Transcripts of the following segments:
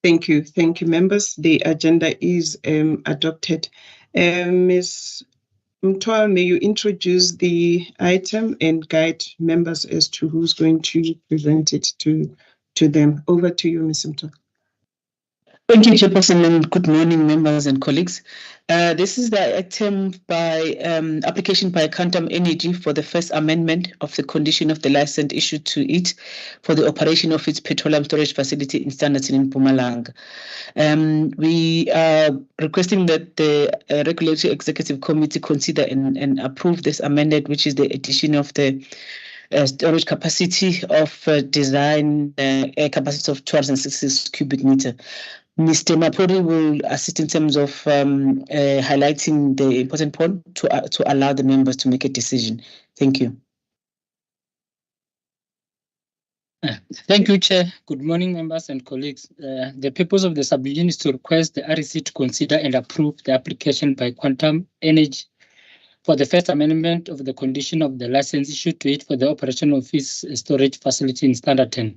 Thank you, members. The agenda is adopted. Ms. Mtwa, may you introduce the item and guide members as to who's going to present it to them. Over to you, Ms. Mtwa. Thank you, Chairperson, and good morning, members and colleagues. This is the item by application by Quantum Energy for the first amendment of the condition of the license issued to it for the operation of its petroleum storage facility in Standerton in Mpumalanga. We are requesting that the Regulatory Executive Committee consider and approve this amendment, which is the addition of the storage capacity of design capacity of 266 cubic meter. Mr. Mapuri will assist in terms of highlighting the important point to allow the members to make a decision. Thank you. Thank you, Chair. Good morning, members and colleagues. The purpose of the submission is to request the REC to consider and approve the application by Quantum Energy for the first amendment of the condition of the license issued to it for the operation of its storage facility in Standerton.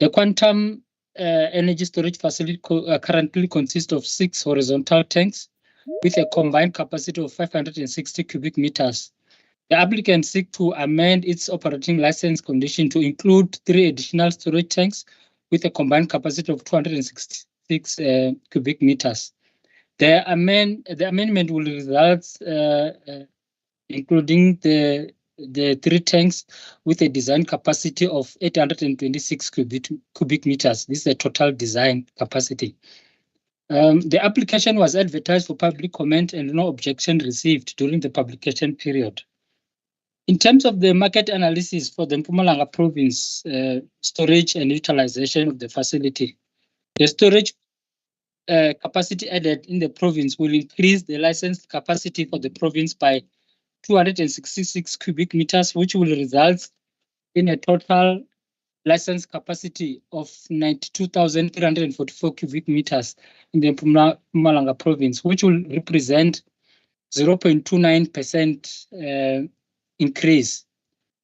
The Quantum Energy storage facility currently consists of 6 horizontal tanks with a combined capacity of 560 cubic meters. The applicant seeks to amend its operating license condition to include 3 additional storage tanks with a combined capacity of 266 cubic meters. The amendment will result including the 3 tanks with a design capacity of 826 cubic meters. This is the total design capacity. The application was advertised for public comment and no objection received during the publication period. In terms of the market analysis for the Mpumalanga province storage and utilization of the facility, the storage capacity added in the province will increase the licensed capacity for the province by 266 cubic meters, which will result in a total licensed capacity of 92,344 cubic meters in the Mpumalanga province, which will represent 0.29% increase.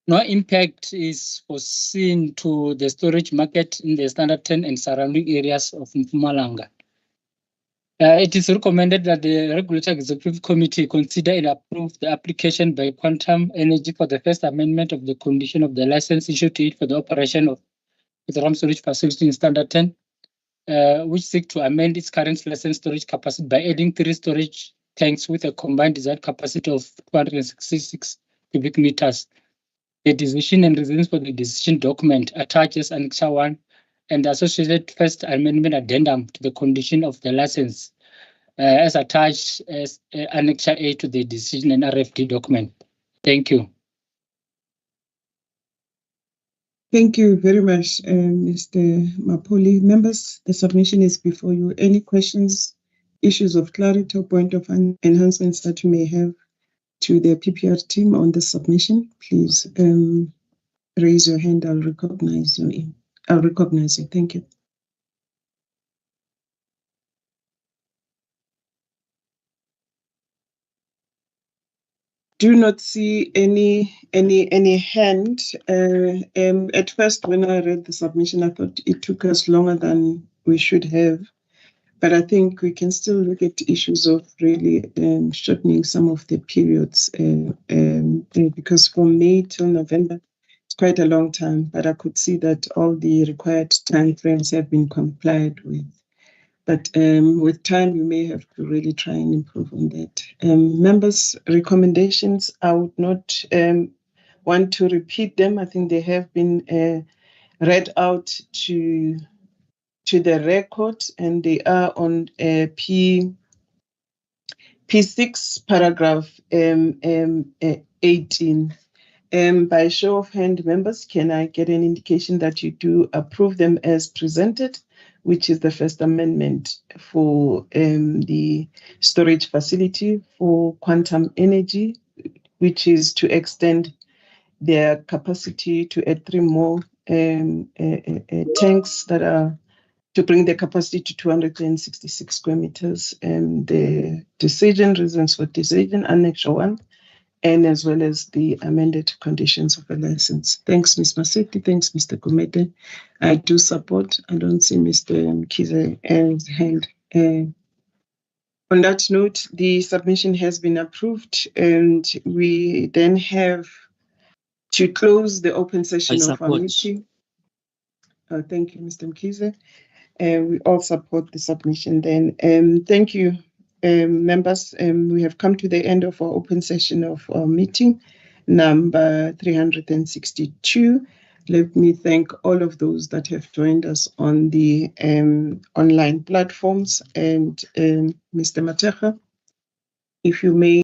No impact is foreseen to the storage market in the Standerton and surrounding areas of Mpumalanga. It is recommended that the Regulatory Executive Committee consider and approve the application by Quantum Energy for the first amendment of the condition of the license issued to it for the operation of the RAM storage facility in Standerton, which seek to amend its current license storage capacity by adding 3 storage tanks with a combined design capacity of 266 cubic meters. The decision and reasons for the decision document attached as Annexure 1 and the associated first amendment addendum to the condition of the license as attached as Annexure A to the decision and RFD document. Thank you. Thank you very much, Mr. Mapoli. Members, the submission is before you. Any questions, issues of clarity or point of enhancements that you may have to the PPR team on the submission, please raise your hand. I'll recognize you. Thank you. Do not see any hand. At first, when I read the submission, I thought it took us longer than we should have. But I think we can still look at issues of really shortening some of the periods because from May till November, it's quite a long time. But I could see that all the required time frames have been complied with. But with time, we may have to really try and improve on that. Members' recommendations, I would not want to repeat them. I think they have been read out to the record, and they are on P6, paragraph 18. By show of hand, members, can I get an indication that you do approve them as presented, which is the first amendment for the storage facility for Quantum Energy, which is to extend their capacity to add 3 more tanks that are to bring the capacity to 266 square meters. The decision, reasons for decision, Annexure 1, and as well as the amended conditions of the license. Thanks, Ms. Masetti. Thanks, Mr. Gumede. I do support. I don't see Mr. Mkhize's hand. On that note, the submission has been approved, and we then have to close the open session of our meeting. Thank you, Mr. Mkhize. We all support the submission then. Thank you, members. We have come to the end of our open session of our meeting, number 362. Let me thank all of those that have joined us on the online platforms. And Mr. Mateja, if you may